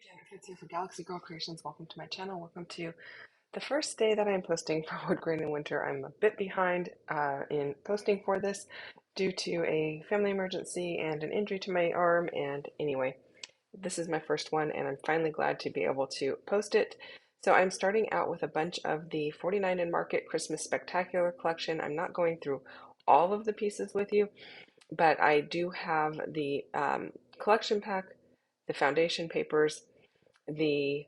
Again, if it's here for Galaxy Girl Creations, welcome to my channel. Welcome to the first day that I'm posting for Woodgrain Winter. I'm a bit behind in posting for this due to a family emergency and an injury to my arm. And anyway, this is my first one, and I'm finally glad to be able to post it. So I'm starting out with a bunch of the 49 in Market Christmas Spectacular collection. I'm not going through all of the pieces with you, but I do have the collection pack, the foundation papers, the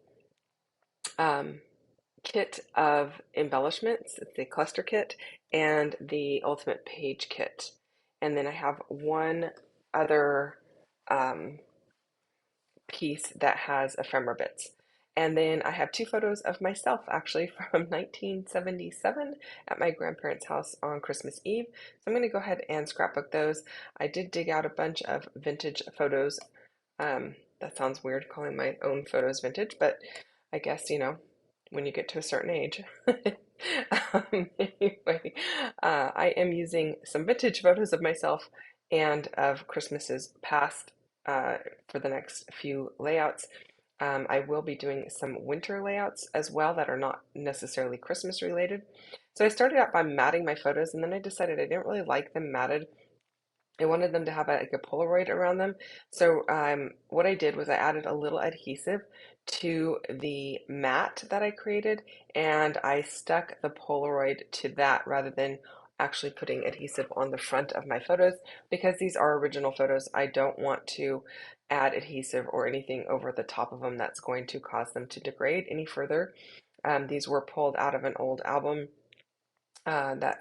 um, kit of embellishments, the cluster kit, and the ultimate page kit. And then I have one other um, piece that has ephemera bits. And then I have two photos of myself actually from 1977 at my grandparents' house on Christmas Eve. So I'm going to go ahead and scrapbook those. I did dig out a bunch of vintage photos. That sounds weird calling my own photos vintage, but I guess, when you get to a certain age. Anyway, I am using some vintage photos of myself and of Christmases past for the next few layouts. I will be doing some winter layouts as well that are not necessarily Christmas related. So I started out by matting my photos, and then I decided I didn't really like them matted. I wanted them to have like a Polaroid around them. So what I did was I added a little adhesive to the mat that I created, and I stuck the Polaroid to that rather than actually putting adhesive on the front of my photos, because these are original photos. I don't want to add adhesive or anything over the top of them that's going to cause them to degrade any further. These were pulled out of an old album that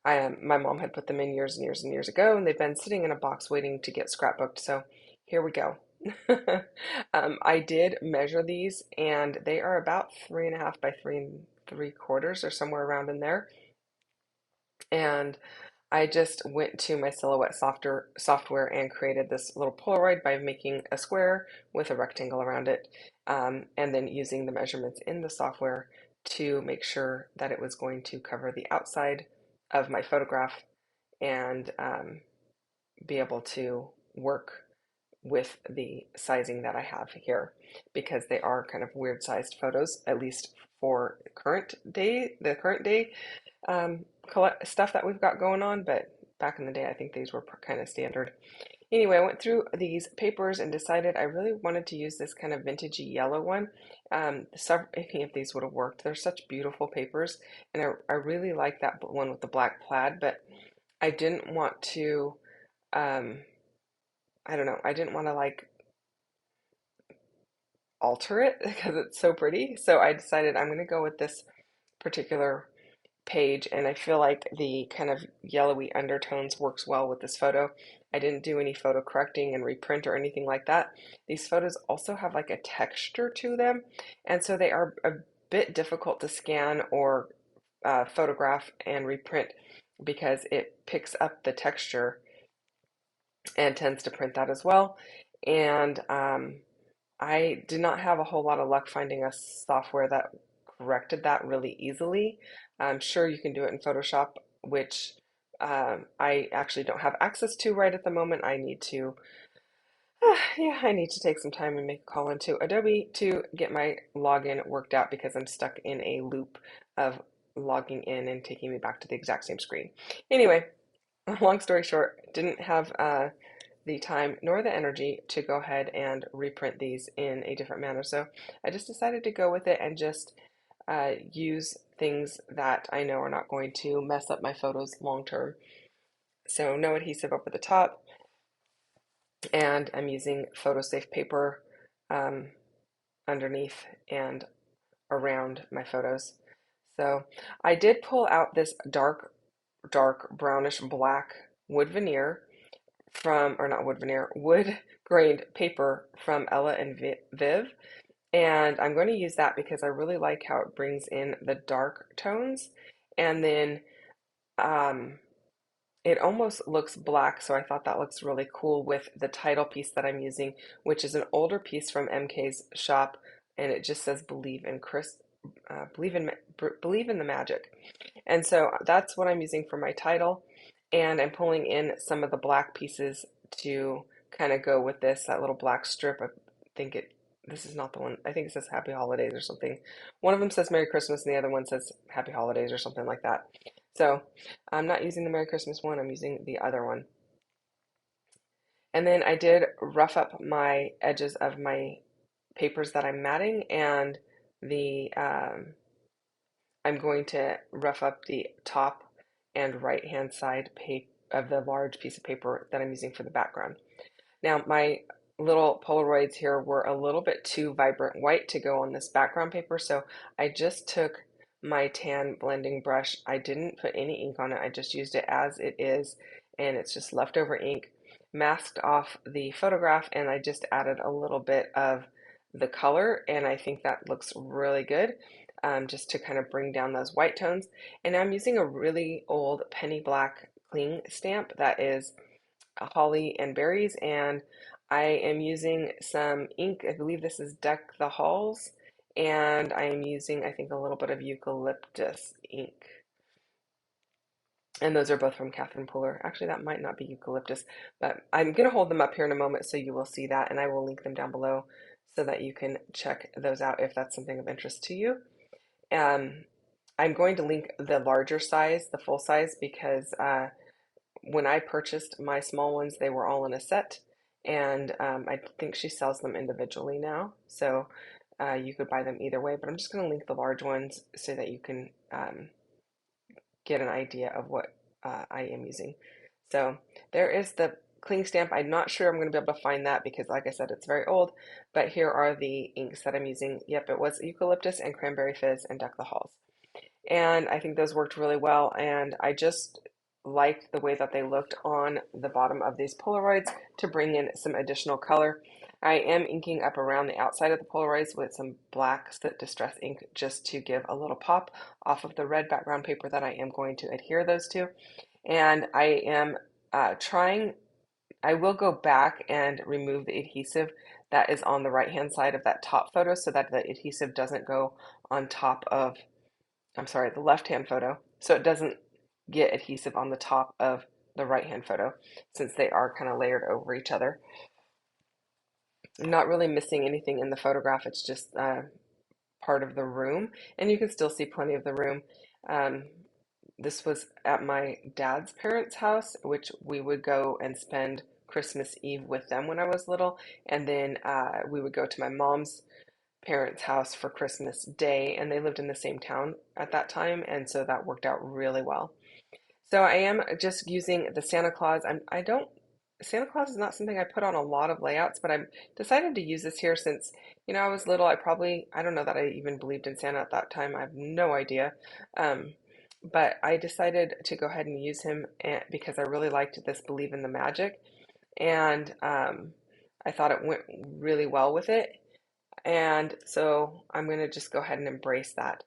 my mom had put them in years and years and years ago, and they've been sitting in a box waiting to get scrapbooked. So here we go. I did measure these, and they are about 3.5 by 3 3/4 or somewhere around in there. And I just went to my Silhouette software and created this little Polaroid by making a square with a rectangle around it, and then using the measurements in the software to make sure that it was going to cover the outside of my photograph and be able to work with the sizing that I have here, because they are kind of weird sized photos, at least for the current day stuff that we've got going on. But back in the day, I think these were kind of standard. Anyway, I went through these papers and decided I really wanted to use this kind of vintagey yellow one. Any of these would have worked. They're such beautiful papers, and I really like that one with the black plaid, but I didn't want to, um, I don't know, I didn't want to like alter it because it's so pretty. So I decided I'm going to go with this particular page, and I feel like the kind of yellowy undertones works well with this photo. I didn't do any photo correcting and reprint or anything like that. These photos also have like a texture to them, and so they are a bit difficult to scan or photograph and reprint because it picks up the texture and tends to print that as well. And I did not have a whole lot of luck finding a software that corrected that really easily. I'm sure you can do it in Photoshop, which I actually don't have access to right at the moment. I need to, yeah, I need to take some time and make a call into Adobe to get my login worked out, because I'm stuck in a loop of logging in and taking me back to the exact same screen. Anyway, long story short, didn't have the time nor the energy to go ahead and reprint these in a different manner. So I just decided to go with it and just use things that I know are not going to mess up my photos long term. So no adhesive over the top, and I'm using photo-safe paper um, underneath and around my photos. So I did pull out this dark brownish black wood veneer from, or not wood veneer, wood grained paper from Ella and Viv. And I'm going to use that because I really like how it brings in the dark tones. And then um, it almost looks black, so I thought that looks really cool with the title piece that I'm using, which is an older piece from MK's shop, and it just says believe in the magic. And so that's what I'm using for my title, and I'm pulling in some of the black pieces to kind of go with this, that little black strip. I think it this is not the one. I think it says Happy Holidays or something. One of them says Merry Christmas and the other one says Happy Holidays or something like that. So I'm not using the Merry Christmas one, I'm using the other one. And then I did rough up my edges of my papers that I'm matting, and the I'm going to rough up the top and right hand side of the large piece of paper that I'm using for the background. Now, my little Polaroids here were a little bit too vibrant white to go on this background paper, so I just took my tan blending brush. I didn't put any ink on it, I just used it as it is, and it's just leftover ink. Masked off the photograph, and I just added a little bit of the color, and I think that looks really good, just to kind of bring down those white tones. And I'm using a really old penny black cling stamp that is holly and berries, and I am using some ink. I believe this is Deck the Halls, and I am using, I think, a little bit of eucalyptus ink. And those are both from Catherine Pooler. Actually, that might not be eucalyptus, but I'm going to hold them up here in a moment so you will see that, and I will link them down below so that you can check those out if that's something of interest to you. I'm going to link the larger size, the full size, because when I purchased my small ones, they were all in a set, and I think she sells them individually now, so you could buy them either way, but I'm just going to link the large ones so that you can get an idea of what I am using. So there is the cling stamp. I'm not sure I'm going to be able to find that because, like I said, it's very old, but here are the inks that I'm using. Yep, it was Eucalyptus and Cranberry Fizz and Deck the Halls. And I think those worked really well, and I just liked the way that they looked on the bottom of these Polaroids to bring in some additional color. I am inking up around the outside of the Polaroids with some black distress ink just to give a little pop off of the red background paper that I am going to adhere those to. And I am I will go back and remove the adhesive that is on the right hand side of that top photo so that the adhesive doesn't go on top of, I'm sorry, the left-hand photo, so it doesn't get adhesive on the top of the right-hand photo, since they are kind of layered over each other. I'm not really missing anything in the photograph, it's just part of the room, and you can still see plenty of the room. Um, this was at my dad's parents' house, which we would go and spend Christmas Eve with them when I was little, and then we would go to my mom's parents' house for Christmas Day, and they lived in the same town at that time, and so that worked out really well. So I am just using the Santa Claus. I don't, Santa Claus is not something I put on a lot of layouts, but I'm decided to use this here since, I was little. I don't know that I even believed in Santa at that time. I have no idea. Um, but I decided to go ahead and use him because I really liked this Believe in the Magic, and I thought it went really well with it. And so I'm going to just go ahead and embrace that.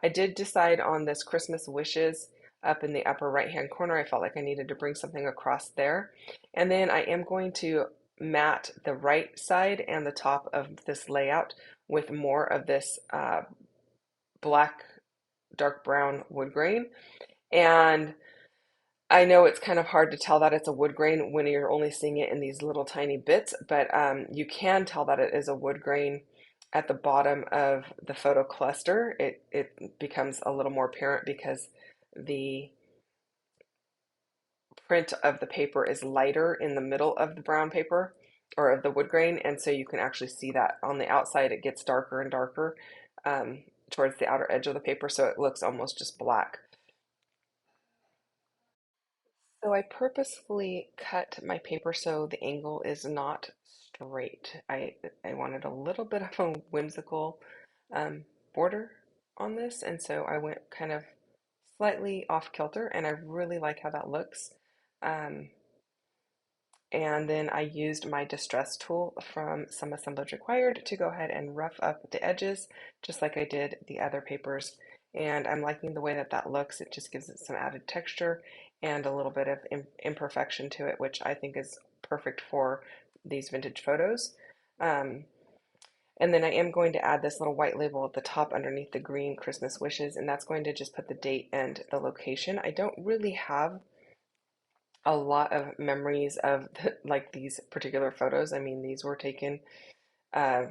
I did decide on this Christmas wishes up in the upper right hand corner. I felt like I needed to bring something across there. And then I am going to mat the right side and the top of this layout with more of this black, dark brown wood grain. And I know it's kind of hard to tell that it's a wood grain when you're only seeing it in these little tiny bits, but you can tell that it is a wood grain at the bottom of the photo cluster. It becomes a little more apparent because the print of the paper is lighter in the middle of the brown paper or of the wood grain, and so you can actually see that on the outside it gets darker and darker towards the outer edge of the paper, so it looks almost just black. So I purposefully cut my paper so the angle is not straight. I wanted a little bit of a whimsical border on this, and so I went kind of slightly off kilter, and I really like how that looks. Um, and then I used my distress tool from Some Assemblage Required to go ahead and rough up the edges, just like I did the other papers. And I'm liking the way that that looks. It just gives it some added texture and a little bit of imperfection to it, which I think is perfect for these vintage photos. Um, and then I am going to add this little white label at the top underneath the green Christmas wishes, and that's going to just put the date and the location. I don't really have a lot of memories of like these particular photos. I mean, these were taken uh,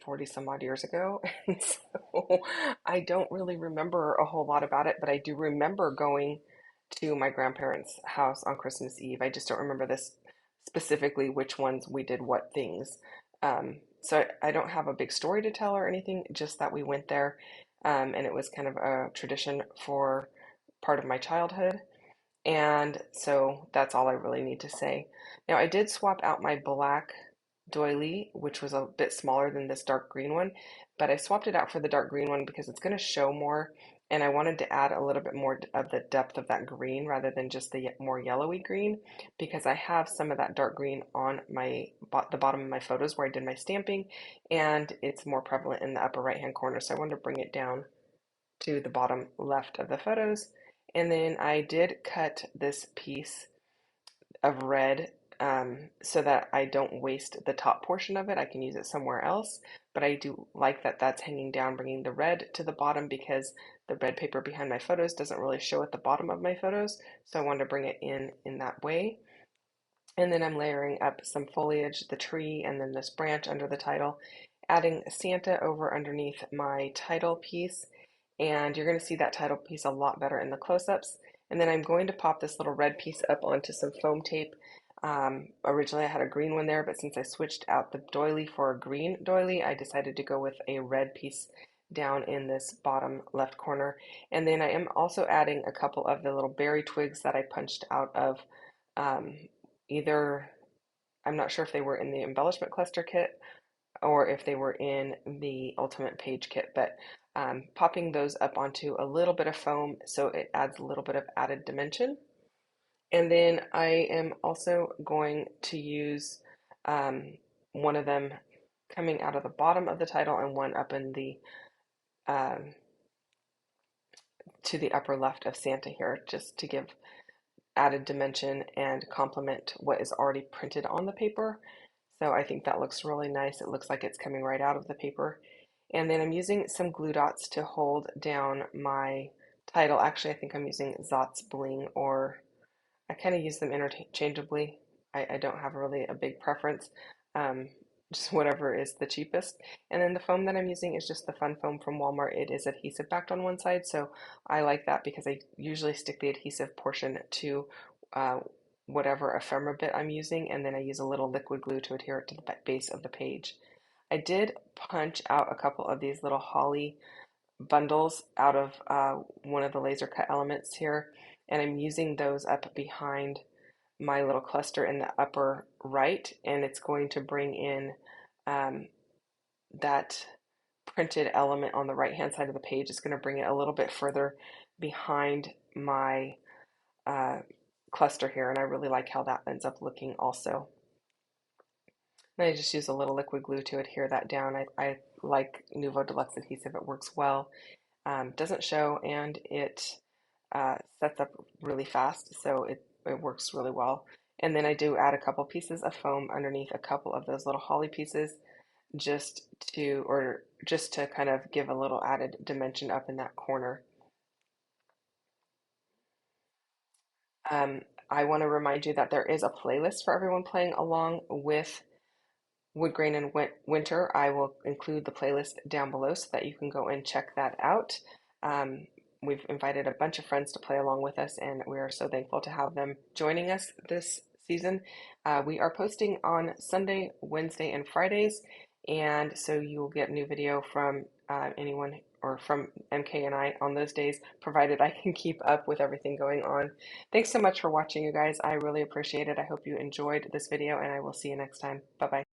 40 some odd years ago. And so I don't really remember a whole lot about it, but I do remember going to my grandparents' house on Christmas Eve. I just don't remember this specifically which ones we did what things. So I don't have a big story to tell or anything, just that we went there, and it was kind of a tradition for part of my childhood. And so that's all I really need to say. Now, I did swap out my black doily, which was a bit smaller than this dark green one, but I swapped it out for the dark green one because it's going to show more, and I wanted to add a little bit more of the depth of that green rather than just the more yellowy green, because I have some of that dark green on the bottom of my photos where I did my stamping, and it's more prevalent in the upper right hand corner, so I wanted to bring it down to the bottom left of the photos. And then I did cut this piece of red, so that I don't waste the top portion of it. I can use it somewhere else, but I do like that that's hanging down, bringing the red to the bottom because the red paper behind my photos doesn't really show at the bottom of my photos. So I wanted to bring it in that way. And then I'm layering up some foliage, the tree, and then this branch under the title, adding Santa over underneath my title piece. And you're going to see that title piece a lot better in the close-ups. And then I'm going to pop this little red piece up onto some foam tape. Originally I had a green one there, but since I switched out the doily for a green doily, I decided to go with a red piece down in this bottom left corner. And then I am also adding a couple of the little berry twigs that I punched out of um, either, I'm not sure if they were in the embellishment cluster kit or if they were in the ultimate page kit, but popping those up onto a little bit of foam so it adds a little bit of added dimension. And then I am also going to use one of them coming out of the bottom of the title and one up in the um, to the upper left of Santa here, just to give added dimension and complement what is already printed on the paper. So I think that looks really nice. It looks like it's coming right out of the paper. And then I'm using some glue dots to hold down my title. Actually, I think I'm using Zot's Bling, or I kind of use them interchangeably. I don't have really a big preference, um, just whatever is the cheapest. And then the foam that I'm using is just the Fun Foam from Walmart. It is adhesive backed on one side, so I like that because I usually stick the adhesive portion to uh, whatever ephemera bit I'm using, and then I use a little liquid glue to adhere it to the base of the page. I did punch out a couple of these little holly bundles out of one of the laser cut elements here, and I'm using those up behind my little cluster in the upper right, and it's going to bring in um, that printed element on the right hand side of the page. It's going to bring it a little bit further behind my uh, cluster here, and I really like how that ends up looking also. Then I just use a little liquid glue to adhere that down. I like Nuvo Deluxe adhesive, it works well. Doesn't show, and it sets up really fast, so it works really well. And then I do add a couple pieces of foam underneath a couple of those little holly pieces just to kind of give a little added dimension up in that corner. Um, I want to remind you that there is a playlist for everyone playing along with Woodgrain and Winter. I will include the playlist down below so that you can go and check that out. Um, we've invited a bunch of friends to play along with us, and we are so thankful to have them joining us this season. We are posting on Sunday, Wednesday, and Fridays, and so you will get new video from anyone or from MK and I on those days, provided I can keep up with everything going on. Thanks so much for watching, you guys. I really appreciate it. I hope you enjoyed this video, and I will see you next time. Bye bye.